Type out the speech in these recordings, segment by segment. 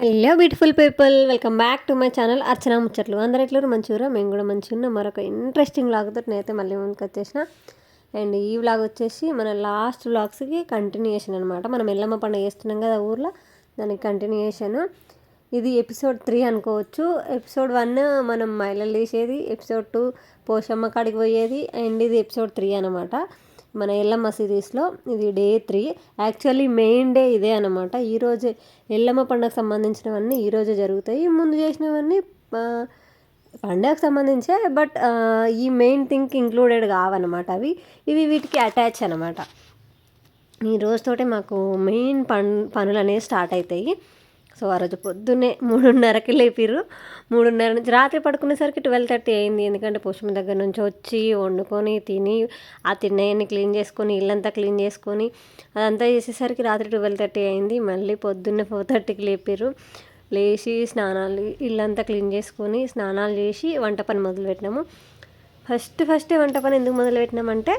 Hello beautiful people, welcome back to my channel Archana ముచ్చట్లు. అందరు ఎట్లరు మంచిగా, మేము కూడా మంచిగా ఉన్నాం. మరొక ఇంట్రెస్టింగ్ వ్లాగ్తో నేనైతే మళ్ళీ ముందుకు వచ్చేసిన. అండ్ ఈ వ్లాగ్ వచ్చేసి మన లాస్ట్ వ్లాగ్స్కి కంటిన్యూయేషన్ అనమాట. మనం ఎల్లమ్మ పండుగ చేస్తున్నాం కదా ఊర్లో, దానికి కంటిన్యూయేషన్. ఇది ఎపిసోడ్ 3 అనుకోవచ్చు. ఎపిసోడ్ 1 మనం మైలలు తీసేది, ఎపిసోడ్ 2 పోషమ్మ కాడికి పోయేది, అండ్ ఇది ఎపిసోడ్ 3 అనమాట. మన ఎల్లమ్మ సిరీస్లో ఇది డే 3. యాక్చువల్లీ మెయిన్ డే ఇదే అనమాట. ఈరోజే ఎల్లమ్మ పండుగకు సంబంధించినవన్నీ ఈరోజే జరుగుతాయి. ముందు చేసినవన్నీ పండుగకు సంబంధించే, బట్ ఈ మెయిన్ థింగ్ ఇంక్లూడెడ్ కావన్నమాట. ఇవి వీటికి అటాచ్ అనమాట. ఈ రోజుతోటే మాకు మెయిన్ పనులు అనేవి స్టార్ట్ అవుతాయి. సో ఆ రోజు పొద్దున్నే 3:30కి లేపిర్రు. 3:30 నుంచి రాత్రి పడుకునేసరికి 12:30 అయింది. ఎందుకంటే పోషమ్మ దగ్గర నుంచి వచ్చి వండుకొని తిని, ఆ తిన్నయన్ని క్లీన్ చేసుకొని, ఇల్లంతా క్లీన్ చేసుకొని అదంతా చేసేసరికి రాత్రి 12:30 అయింది. మళ్ళీ పొద్దున్నే 4:30కి లేపిర్రు. లేచి స్నానాలు, ఇల్లంతా క్లీన్ చేసుకొని స్నానాలు చేసి వంట పని మొదలుపెట్టినాము. ఫస్ట్ వంట పని ఎందుకు మొదలుపెట్టినామంటే,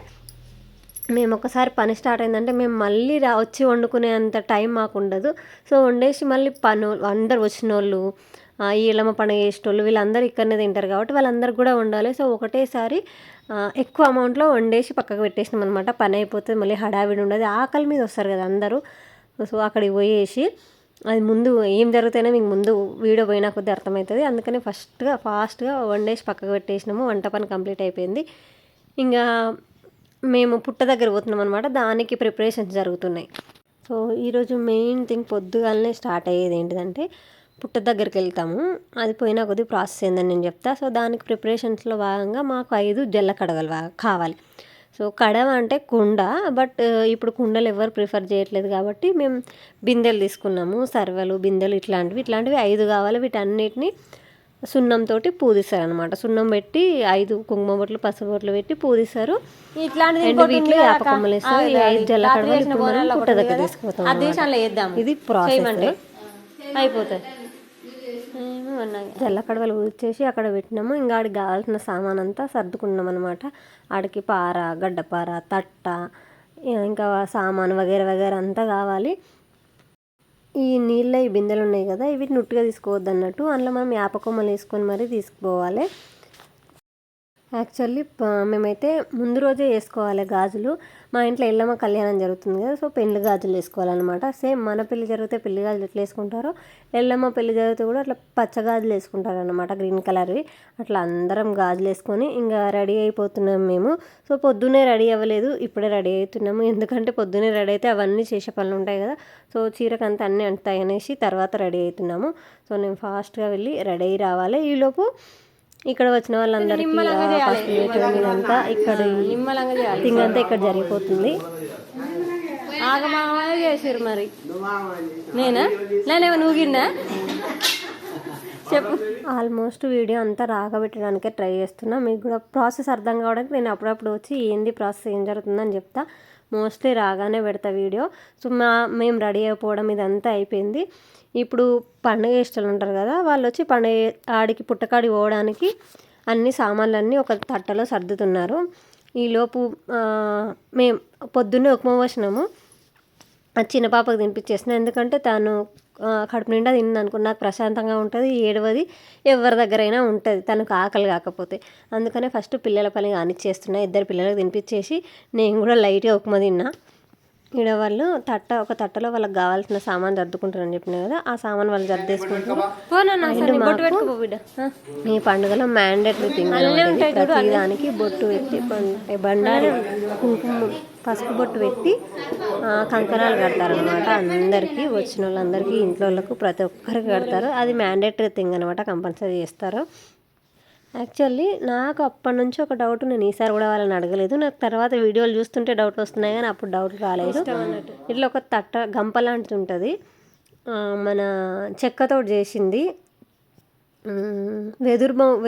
మేము ఒకసారి పని స్టార్ట్ అయిందంటే మేము మళ్ళీ వచ్చి వండుకునే అంత టైం మాకు ఉండదు. సో వండేసి మళ్ళీ అందరు వచ్చిన వాళ్ళు, ఈ ఎల్లమ్మ పండుగ చేసేటోళ్ళు వీళ్ళందరూ ఇక్కడనే తింటారు కాబట్టి వాళ్ళందరికీ కూడా వండాలి. సో ఒకటేసారి ఎక్కువ అమౌంట్లో వండేసి పక్కకు పెట్టేసినాం అనమాట. పని అయిపోతుంది, మళ్ళీ హడావిడి ఉండదు. ఆకలి మీద వస్తారు కదా అందరూ. సో అక్కడికి పోయేసి అది ముందు ఏం జరుగుతాయో మీకు ముందు వీడియో పోయినా కొద్దీ అర్థమవుతుంది. అందుకని ఫాస్ట్గా వండేసి పక్కకు పెట్టేసినాము. వంట పని కంప్లీట్ అయిపోయింది. ఇంకా మేము పుట్ట దగ్గర పోతున్నాం అనమాట. దానికి ప్రిపరేషన్స్ జరుగుతున్నాయి. సో ఈరోజు మెయిన్ థింగ్ పొద్దుగాలనే స్టార్ట్ అయ్యేది ఏంటిదంటే, పుట్ట దగ్గరికి వెళ్తాము. అది పోయినా కొద్దిగా ప్రాసెస్ ఏందని నేను చెప్తా. సో దానికి ప్రిపరేషన్స్లో భాగంగా మాకు 5 జల్ల కడగలు కావాలి. సో కడవ అంటే కుండ, బట్ ఇప్పుడు కుండలు ఎవరు ప్రిఫర్ చేయట్లేదు కాబట్టి మేము బిందెలు తీసుకున్నాము. సర్వలు, బిందెలు ఇట్లాంటివి 5 కావాలి. వీటన్నిటిని సున్నంతో పూజిస్తారు అనమాట. సున్నం పెట్టి 5 కుంకుమ బొట్లు, పసుపు బొట్లు పెట్టి పూజిస్తారు. వీటిలో యాపకొమ్మలు వేస్తారు. 5 జల్ల కడవలు పుట్ట దగ్గర తీసుకుపోతాం. ఇది ప్రాసెస్ అయిపోతుంది. జల్ల కడవలు ఊడ్చేసి అక్కడ పెట్టినాము. ఇంకా ఆడికి కావాల్సిన సామాన్ అంతా సర్దుకున్నాం అనమాట. ఆడికి పార, గడ్డపార, తట్ట, ఇంకా సామాను వగేర అంతా కావాలి. ఈ నీళ్ళ ఈ బిందెలు ఉన్నాయి కదా, ఇవి నుట్టుగా తీసుకోవద్దు అన్నట్టు. అందులో మనం యాపకొమ్మలు వేసుకొని మరీ తీసుకుపోవాలి. యాక్చువల్లీ మేమైతే ముందు రోజే వేసుకోవాలి గాజులు. మా ఇంట్లో ఎల్లమ్మ కళ్యాణం జరుగుతుంది కదా, సో పెళ్లి గాజులు వేసుకోవాలన్నమాట. సేమ్ మన పెళ్లి జరిగితే పెళ్లి గాజులు ఎట్లా వేసుకుంటారో, ఎల్లమ్మ పెళ్లి జరిగితే కూడా అట్లా పచ్చ గాజులు వేసుకుంటారనమాట, గ్రీన్ కలర్వి. అట్లా అందరం గాజులు వేసుకొని ఇంకా రెడీ అయిపోతున్నాం మేము. సో పొద్దున్నే రెడీ అవ్వలేదు, ఇప్పుడే రెడీ అవుతున్నాము. ఎందుకంటే పొద్దున్నే రెడీ అయితే అవన్నీ చేసే పనులు ఉంటాయి కదా, సో చీరకంతా అన్నీ అంటాయి అనేసి తర్వాత రెడీ అవుతున్నాము. సో నేను ఫాస్ట్గా వెళ్ళి రెడీ అయ్యి రావాలి. ఈలోపు ఇక్కడ వచ్చిన వాళ్ళందరికీ ఇదంతా ఇక్కడ థింగ్ అంతా ఇక్కడ జరిగిపోతుంది. ఆగమాగా చేసారు మరి. నేనేమో నువ్వుగిన్నా చెప్పు. ఆల్మోస్ట్ వీడియో అంతా రాగబెట్టడానికే ట్రై చేస్తున్నా. మీకు కూడా ప్రాసెస్ అర్థం కావడానికి నేను అప్పుడప్పుడు వచ్చి ఏంది ప్రాసెస్ ఏం జరుగుతుందని చెప్తా. మోస్ట్లీ రాగానే పెడతా వీడియో. సో మేము రెడీ అయిపోవడం ఇదంతా అయిపోయింది. ఇప్పుడు పండుగ చేసేటోళ్ళు ఉంటారు కదా, వాళ్ళు వచ్చి పండుగ ఆడికి పుట్టకాడి పోవడానికి అన్ని సామాన్లన్నీ ఒక తట్టలో సర్దుతున్నారు. ఈలోపు మేము పొద్దున్నే ఉప్మా పోసినాము. అది చిన్న పాపకు తినిపించేసిన, ఎందుకంటే తను కడుపు నిండా తిన్నదనుకో నాకు ప్రశాంతంగా ఉంటుంది, ఏడవది, ఎవరి దగ్గరైనా ఉంటుంది తనకు ఆకలి కాకపోతే. అందుకనే ఫస్ట్ పిల్లల పని కానిచ్చేస్తున్నా. 2 పిల్లలకు తినిపించేసి నేను కూడా లైట్గా ఉప్మా తిన్నా. ఈడ వాళ్ళు ఒక తట్టలో వాళ్ళకి కావాల్సిన సామాన్ సర్దుకుంటారని చెప్పిన కదా, ఆ సామాన్ వాళ్ళు సర్దేసుకుంటారు. ఈ పండుగలో మ్యాండేటరీ థింగ్ ప్రతి దానికి బొట్టు పెట్టి బండారి కుంకుమ పసుపు బొట్టు పెట్టి కంకణాలు కడతారనమాట. అందరికీ వచ్చిన వాళ్ళందరికీ, ఇంట్లో వాళ్ళకు ప్రతి ఒక్కరికి కడతారు. అది మ్యాండేటరీ థింగ్ అనమాట, కంపల్సరీ చేస్తారు. యాక్చువల్లీ నాకు అప్పటి నుంచి ఒక డౌట్, నేను ఈసారి కూడా వాళ్ళని అడగలేదు. నాకు తర్వాత వీడియోలు చూస్తుంటే డౌట్లు వస్తున్నాయి కానీ అప్పుడు డౌట్ రాలేదు. ఇట్లా ఒక తట్ట గంప లాంటిది ఉంటుంది, మన చెక్కతో చేసింది.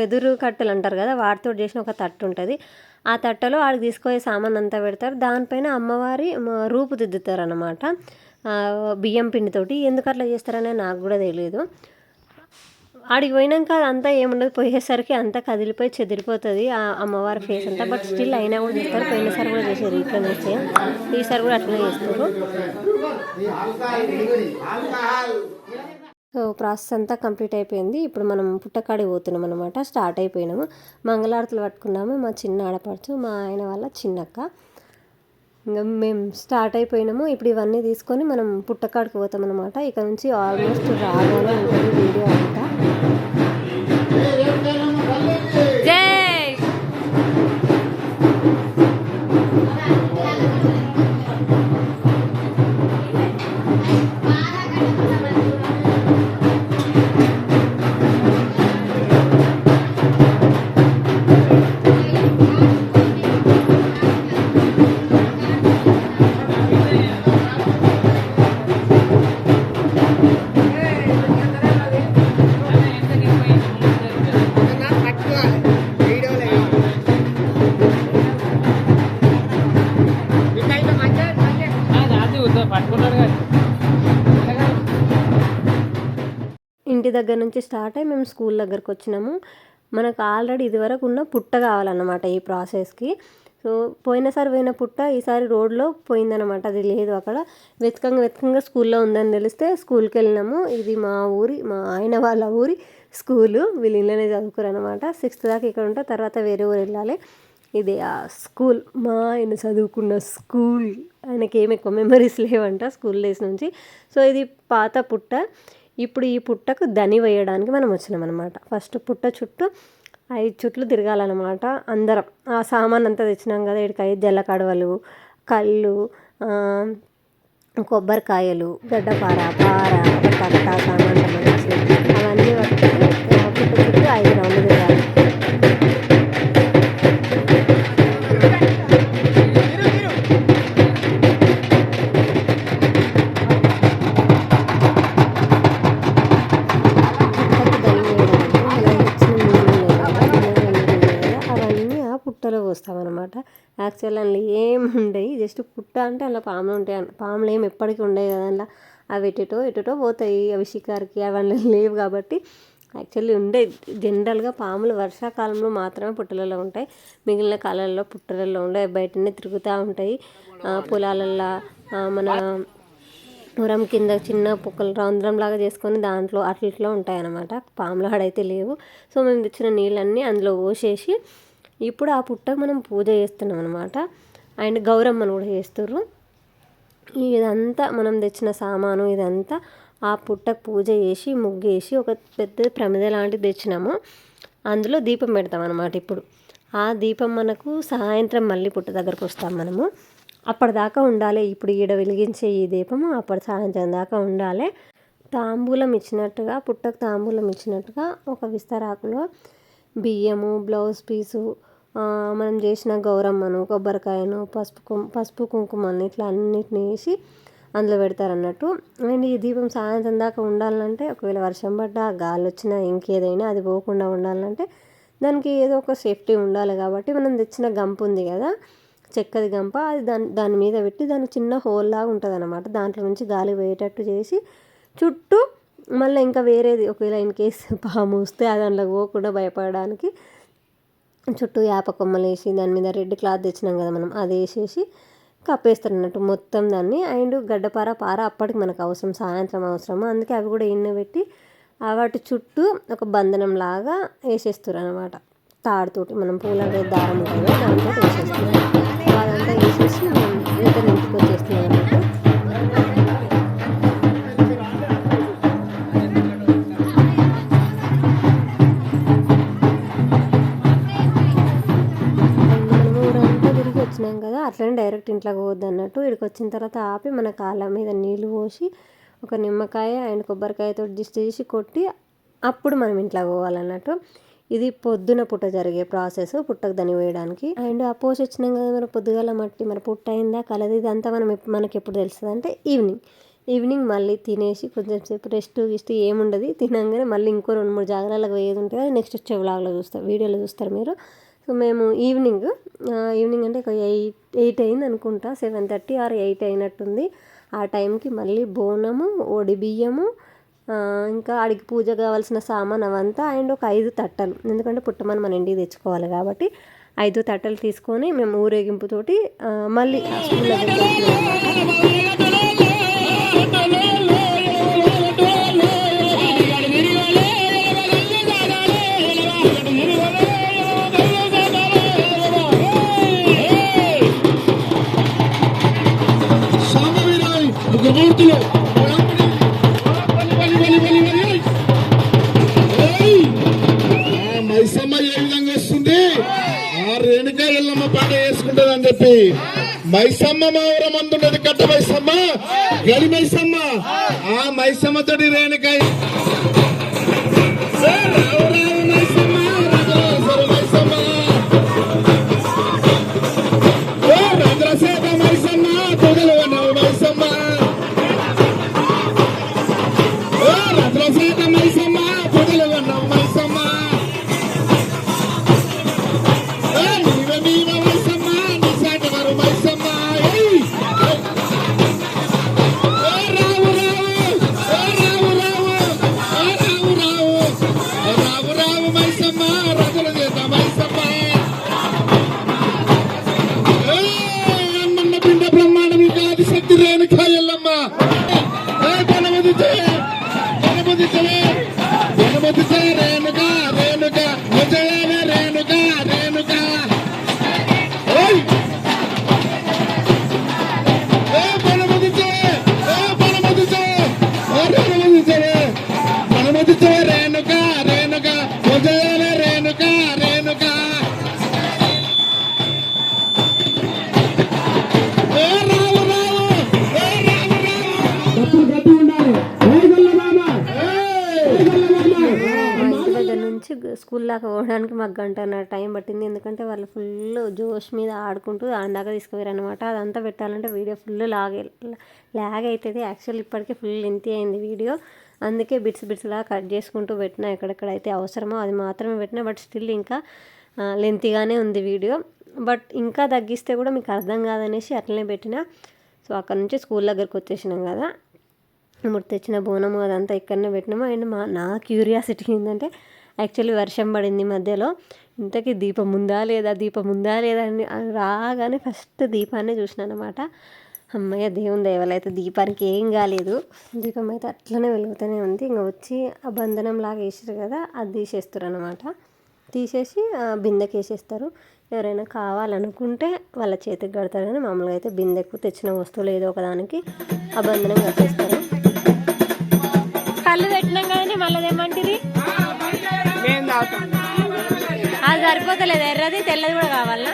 వెదురు కట్టెలు అంటారు కదా, వాటితో చేసిన ఒక తట్టు ఉంటుంది. ఆ తట్టలో ఆడికి తీసుకుపోయే సామాన్ అంతా పెడతారు. దానిపైన అమ్మవారి రూపుదిద్దుతారు అన్నమాట, బియ్యం పిండితోటి. ఎందుకు అట్లా చేస్తారనే నాకు కూడా తెలియదు. ఆడికి పోయినాక అదంతా ఏముండదు, పోయేసరికి అంతా కదిలిపోయి చెదిరిపోతుంది ఆ అమ్మవారి ఫేస్ అంతా. బట్ స్టిల్ అయినా కూడా చేస్తారు. పోయినసారి కూడా చేశారు ఇట్లా చేస్తే, ఈసారి కూడా అట్లనే చేస్తారు. సో ప్రాసెస్ అంతా కంప్లీట్ అయిపోయింది. ఇప్పుడు మనం పుట్టకాడికి పోతున్నాం అనమాట. స్టార్ట్ అయిపోయినాము. మంగళారతులు పట్టుకున్నాము. మా చిన్న ఆడపడుచు, మా ఆయన వాళ్ళ చిన్నక్క. ఇంకా మేము స్టార్ట్ అయిపోయినాము. ఇప్పుడు ఇవన్నీ తీసుకొని మనం పుట్టకాడికి పోతాం అనమాట. ఇక నుంచి ఆల్మోస్ట్ రాగానే ఉంటుంది వీడియో అంతా. ఇంటి దగ్గర నుంచి స్టార్ట్ అయ్యి మేము స్కూల్ దగ్గరకు వచ్చినాము. మనకు ఆల్రెడీ ఇదివరకు ఉన్న పుట్ట కావాలన్నమాట ఈ ప్రాసెస్కి. సో పోయినసారి పోయిన పుట్ట ఈసారి రోడ్లో పోయిందనమాట. అది లేదు అక్కడ. వెతకంగా స్కూల్లో ఉందని తెలిస్తే స్కూల్కి వెళ్ళినాము. ఇది మా ఆయన వాళ్ళ ఊరి స్కూలు. వీళ్ళు ఇళ్ళనే చదువుకోరు అనమాట. 6th దాకా ఇక్కడ ఉంటే తర్వాత వేరే ఊరు వెళ్ళాలి. ఇది ఆ స్కూల్, మా ఆయన చదువుకున్న స్కూల్. ఆయనకి ఏమి ఎక్కువ మెమరీస్ లేవంట స్కూల్ డేస్ నుంచి. సో ఇది పాత పుట్ట. ఇప్పుడు ఈ పుట్టకు దని వేయడానికి మనం వచ్చినాం అనమాట. ఫస్ట్ పుట్ట చుట్టూ 5 చుట్లు తిరగాలన్నమాట అందరం. ఆ సామాన్ అంతా తెచ్చినాం కదా, ఇక్కడికి 5 జల్లకడవలు, కళ్ళు, కొబ్బరికాయలు, గడ్డపార, కట్ట, సామాన్ అవన్నీ పట్టుకొని పుట్ట చుట్టూ 5 రౌండ్లు తిరగాలి. పుట్టలో పోస్తామన్నమాట. యాక్చువల్ అందులో ఏమి ఉండవు, జస్ట్ పుట్ట అంటే అందులో పాములు ఉంటాయి. పాములు ఏమి ఎప్పటికీ ఉండవు కదా అందులో. అవి ఎటో పోతాయి, అవి షికారుకి అవన్నీ లేవు కాబట్టి యాక్చువల్లీ ఉండే జనరల్గా పాములు వర్షాకాలంలో మాత్రమే పుట్టలలో ఉంటాయి. మిగిలిన కాలాల్లో పుట్టలలో ఉండవు, బయటనే తిరుగుతూ ఉంటాయి. పొలాలల్లో మన ఉరం కింద చిన్న పుక్కలు రంధ్రం లాగా చేసుకొని దాంట్లో అట్లా ఉంటాయి అన్నమాట. పాములు ఆడైతే లేవు. సో మేము తెచ్చిన నీళ్ళన్నీ అందులో పోసేసి ఇప్పుడు ఆ పుట్టకు మనం పూజ చేస్తున్నాం అనమాట. అండ్ గౌరమ్మను కూడా చేస్తుర్రు. ఇదంతా మనం తెచ్చిన సామాను ఇదంతా ఆ పుట్టకు పూజ చేసి ముగ్గేసి ఒక పెద్ద ప్రమిద లాంటిది తెచ్చినాము. అందులో దీపం పెడతాం అనమాట. ఇప్పుడు ఆ దీపం మనకు సాయంత్రం మళ్ళీ పుట్ట దగ్గరకు వస్తాం మనము. అప్పటిదాకా ఉండాలి. ఇప్పుడు ఈడ వెలిగించే ఈ దీపము అప్పటి సాయంత్రం దాకా ఉండాలి. తాంబూలం ఇచ్చినట్టుగా, పుట్టకు తాంబూలం ఇచ్చినట్టుగా ఒక విస్తరాకులో బియ్యము, బ్లౌజ్ పీసు, మనం చేసిన గౌరమ్మను, కొబ్బరికాయను, పసుపు కుంకుమని ఇట్లా అన్నిటిని వేసి అందులో పెడతారన్నట్టు. అండ్ ఈ దీపం సాయంత్రం దాకా ఉండాలంటే ఒకవేళ వర్షం పడ్డా, గాలి వచ్చినా, ఇంకేదైనా అది పోకుండా ఉండాలంటే దానికి ఏదో ఒక సేఫ్టీ ఉండాలి. కాబట్టి మనం తెచ్చిన గంప ఉంది కదా, చెక్కది గంప, అది దాని మీద పెట్టి దానికి చిన్న హోల్ లాగా ఉంటుంది అనమాట. దాంట్లో నుంచి గాలి పోయేటట్టు చేసి చుట్టూ మళ్ళీ ఇంకా వేరేది ఒకవేళ ఇన్ కేసు పాము వస్తే అది అందులోకి పోకుండా భయపడడానికి చుట్టూ వేప కొమ్మలు వేసి దాని మీద రెడ్ క్లాత్ తెచ్చినాం కదా మనం, అది వేసేసి కప్పేస్తున్నట్టు మొత్తం దాన్ని. అండ్ గడ్డపార అప్పటికి మనకు అవసరం, సాయంత్రం అవసరము. అందుకే అవి కూడా ఎన్నబెట్టి వాటి చుట్టూ ఒక బంధనం లాగా వేసేస్తారు అనమాట. తాడుతోటి మనం పూల దారం ఉంటుంది దాంతో వేసేస్తున్నాం. అదంతా వేసేసి మనం రిటర్న్ ఇంటికి వచ్చేస్తున్నాం అన్నట్టు. వచ్చినాం కదా, అట్లనే డైరెక్ట్ ఇంట్లోకి పోవద్దు అన్నట్టు. ఇక్కడికి వచ్చిన తర్వాత ఆపి మన కాళ్ళ మీద నీళ్ళు పోసి ఒక నిమ్మకాయ అండ్ కొబ్బరికాయతో దిష్టి తీసి కొట్టి అప్పుడు మనం ఇంట్లోకి పోవాలన్నట్టు. ఇది పొద్దున పుట్ట జరిగే ప్రాసెస్, పుట్టకు దని వేయడానికి. అండ్ ఆ పోసి వచ్చినాం కదా మరి పొద్దుగాల మట్టి మరి పుట్ట అయిందా కలది ఇదంతా మనకి ఎప్పుడు తెలుస్తుంది అంటే ఈవినింగ్ మళ్ళీ తినేసి కొంచెం సేపు రెస్ట్ ఏముండదు. తినంగానే మళ్ళీ ఇంకో 2-3 జాగాలకు పోయేది ఉంటుంది. అది నెక్స్ట్ వచ్చే వ్లాగ్లో చూస్తారు, వీడియోలో చూస్తారు మీరు. సో మేము ఈవినింగ్ అంటే ఒక 8 అయింది అనుకుంటా, 7:30 or 8 అయినట్టుంది. ఆ టైంకి మళ్ళీ బోనము, ఒడి బియ్యము, ఇంకా ఆడికి పూజ కావాల్సిన సామాన్ అవంతా అండ్ ఒక 5 తట్టలు, ఎందుకంటే పుట్టమని మన ఇంటికి తెచ్చుకోవాలి కాబట్టి 5 తట్టలు తీసుకొని మేము ఊరేగింపుతోటి మళ్ళీ స్కూల్ దగ్గరికి వెళ్తున్నాం అన్నమాట. అందులో మైసమ్మ ఏ విధంగా వస్తుంది, ఆ రేణుక ఎల్లమ్మ పాట వేసుకుంటది అని చెప్పి మైసమ్మ మా ఊర మందుండదు కట్ట మైసమ్మ గడి మైసమ్మ, ఆ మైసమ్మ తోటి రేణుక స్కూల్ దాకా పోవడానికి మాకు గంటన్నర టైం పట్టింది. ఎందుకంటే వాళ్ళు ఫుల్ జోష్ మీద ఆడుకుంటూ దాకా తీసుకుపోయారు అనమాట. అదంతా పెట్టాలంటే వీడియో ఫుల్ ల్యాగ్ అవుతుంది. యాక్చువల్ ఇప్పటికే ఫుల్ లెంతీ అయింది వీడియో. అందుకే బిట్స్ లాగా కట్ చేసుకుంటూ పెట్టినా, ఎక్కడెక్కడైతే అవసరమో అది మాత్రమే పెట్టినా. బట్ స్టిల్ ఇంకా లెంతీగానే ఉంది వీడియో. బట్ ఇంకా తగ్గిస్తే కూడా మీకు అర్థం కాదనేసి అట్లనే పెట్టిన. సో అక్కడ నుంచి స్కూల్ దగ్గరికి వచ్చేసినాం కదా, ఇప్పుడు తెచ్చిన బోనము అదంతా ఇక్కడనే పెట్టినాము. అండ్ నా క్యూరియాసిటీ ఏంటంటే, యాక్చువల్లీ వర్షం పడింది మధ్యలో, ఇంతకీ దీపం ఉందా లేదా అని రాగానే ఫస్ట్ దీపాన్ని చూసినాను అనమాట. అమ్మయ్య దేవుని దయవల్ల అయితే దీపానికి ఏం కాలేదు. దీపం అయితే అట్లనే వెలుగుతూనే ఉంది. ఇంకా వచ్చి ఆ బంధనం లాగా వేసారు కదా, అది తీసేస్తారు అనమాట. తీసేసి బిందెకి వేసేస్తారు. ఎవరైనా కావాలనుకుంటే వాళ్ళ చేతికి కడతారు, కానీ మామూలుగా అయితే బిందెకు తెచ్చిన వస్తువులు ఏదో ఒకదానికి ఆ బంధనం కట్టేస్తారు. కళ్ళు పెట్టినాం కానీ మళ్ళీ ఏమంటిది, అది సరిపోతలేదు, ఎర్రది తెల్లది కూడా కావాలా?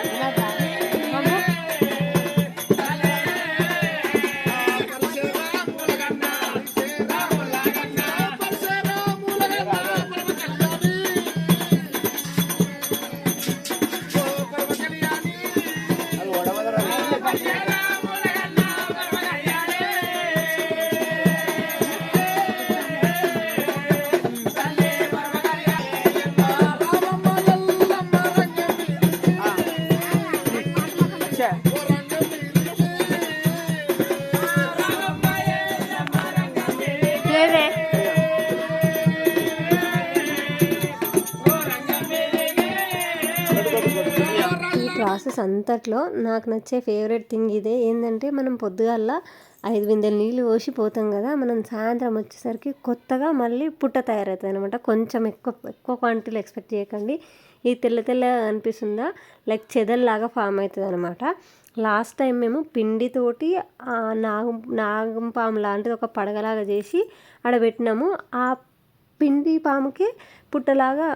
ప్రాసెస్ అంతట్లో నాకు నచ్చే ఫేవరెట్ థింగ్ ఇదే. ఏంటంటే, మనం పొద్దుగాల 5 బిందెలు నీళ్ళు పోసి పోతాం కదా, మనం సాయంత్రం వచ్చేసరికి కొత్తగా మళ్ళీ పుట్ట తయారవుతుంది అనమాట. కొంచెం ఎక్కువ క్వాంటిటీలో ఎక్స్పెక్ట్ చేయకండి. ఈ తెల్ల అనిపిస్తుందా, లైక్ చెదల్లాగా ఫామ్ అవుతుంది అనమాట. లాస్ట్ టైం మేము పిండితోటి నాగం పాము లాంటిది ఒక పడగలాగా చేసి ఆడబెట్టినాము. ఆ పిండి పాముకి పుట్టలాగా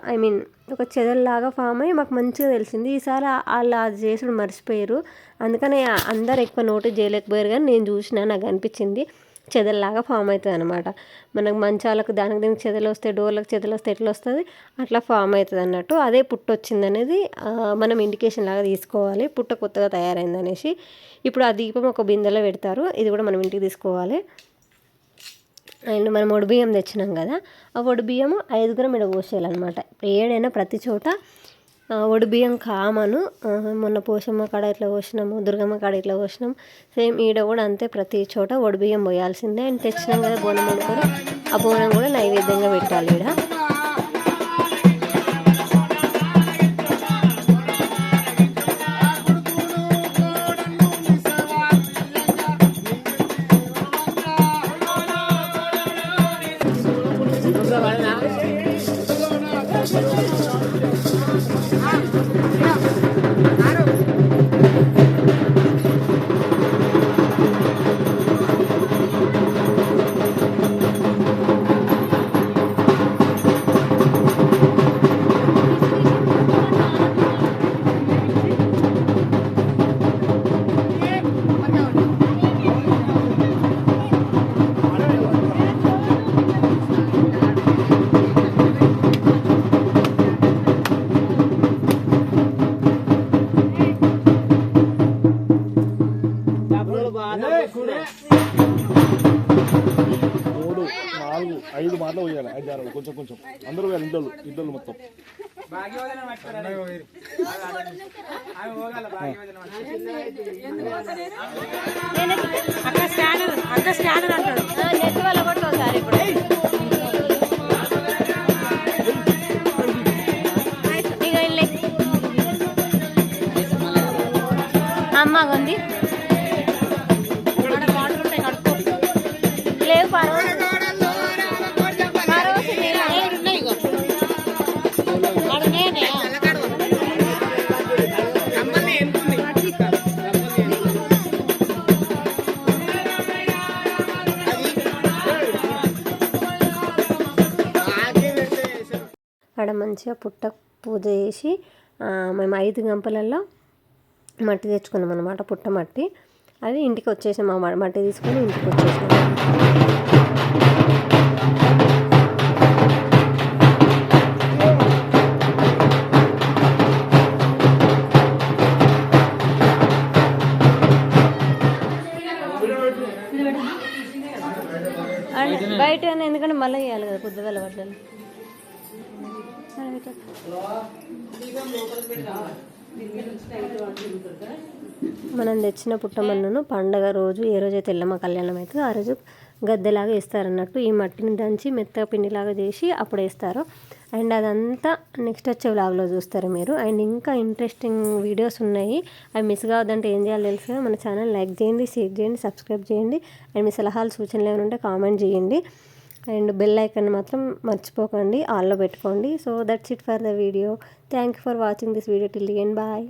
ఒక చెదల్లాగా ఫామ్ అయ్యి మాకు మంచిగా తెలిసింది. ఈసారి వాళ్ళు అది చేసుడు మర్చిపోయారు, అందుకని అందరు ఎక్కువ నోటీస్ చేయలేకపోయారు. కానీ నేను చూసిన, నాకు అనిపించింది చెదల్లాగా ఫామ్ అవుతుంది అనమాట. మనకు మంచాలకు దీనికి చెదలు వస్తాయి, డోర్లకు చెదలు వస్తాయి, ఎట్లా వస్తుంది అట్లా ఫామ్ అవుతుంది అన్నట్టు. అదే పుట్ట వచ్చింది అనేది మనం ఇండికేషన్ లాగా తీసుకోవాలి, పుట్ట కొత్తగా తయారైంది అనేసి. ఇప్పుడు ఆ దీపం ఒక బిందెలో పెడతారు, ఇది కూడా మనం ఇంటికి తీసుకోవాలి. అండ్ మనం ఒడిబియ్యం తెచ్చినాం కదా, ఆ ఒడిబియ్యము 5 ఇక్కడ పోసేయాలన్నమాట. ఏడైనా ప్రతి చోట ఒడిబియ్యం కామను. మొన్న పోషమ్మ కాడ ఇట్లా పోసినాము, దుర్గమ్మ కాడ ఇట్లా పోసినాం. సేమ్ ఈడ కూడా అంతే, ప్రతి చోట ఒడిబియ్యం పోయాల్సిందే. అండ్ తెచ్చినాం కదా బోనం వండుకొని, ఆ బోనం కూడా నైవేద్యంగా పెట్టాలి ఈడ. పోయాలి కొంచెం కొంచెం అందరూ పోయాలి ఇద్దరు మొత్తం అక్క స్కానర్ అంటాడు నెట్ వల్ల కొట్టు ఒకసారి ఇప్పుడు ఇక వెళ్ళి అమ్మ ఉంది లేవు పర్వాలేదు అక్కడ మంచిగా పుట్ట పూజ చేసి మేము 5 గంపలలో మట్టి తెచ్చుకున్నాం అన్నమాట, పుట్ట మట్టి. అది ఇంటికి వచ్చేసాం, ఆ మట్టి తీసుకొని ఇంటికి వచ్చేసాం. బయట ఎందుకంటే మళ్ళీ చేయాలి కదా పొద్దువేళ వడ్డలు. మనం తెచ్చిన పుట్టమన్నును పండగ రోజు ఏ రోజైతే ఎల్లమ్మ కళ్యాణం అవుతుందో ఆ రోజు గద్దెలాగా వేస్తారన్నట్టు. ఈ మట్టిని దంచి మెత్తగా పిండిలాగా చేసి అప్పుడు వేస్తారు. అండ్ అదంతా నెక్స్ట్ వచ్చే వ్లాగ్లో చూస్తారు మీరు. అండ్ ఇంకా ఇంట్రెస్టింగ్ వీడియోస్ ఉన్నాయి, అవి మిస్ కావద్దంటే ఏం చేయాలో తెలుసు కదా, మన ఛానల్ లైక్ చేయండి, షేర్ చేయండి, సబ్స్క్రైబ్ చేయండి. అండ్ మీ సలహాలు సూచనలు ఏమైనా ఉంటే కామెంట్ చేయండి. అండ్ బెల్ ఐకాన్ మాత్రం మర్చిపోకండి, ఆల్లో పెట్టుకోండి. So that's it for the video. Thank you for watching this video till the end. Bye.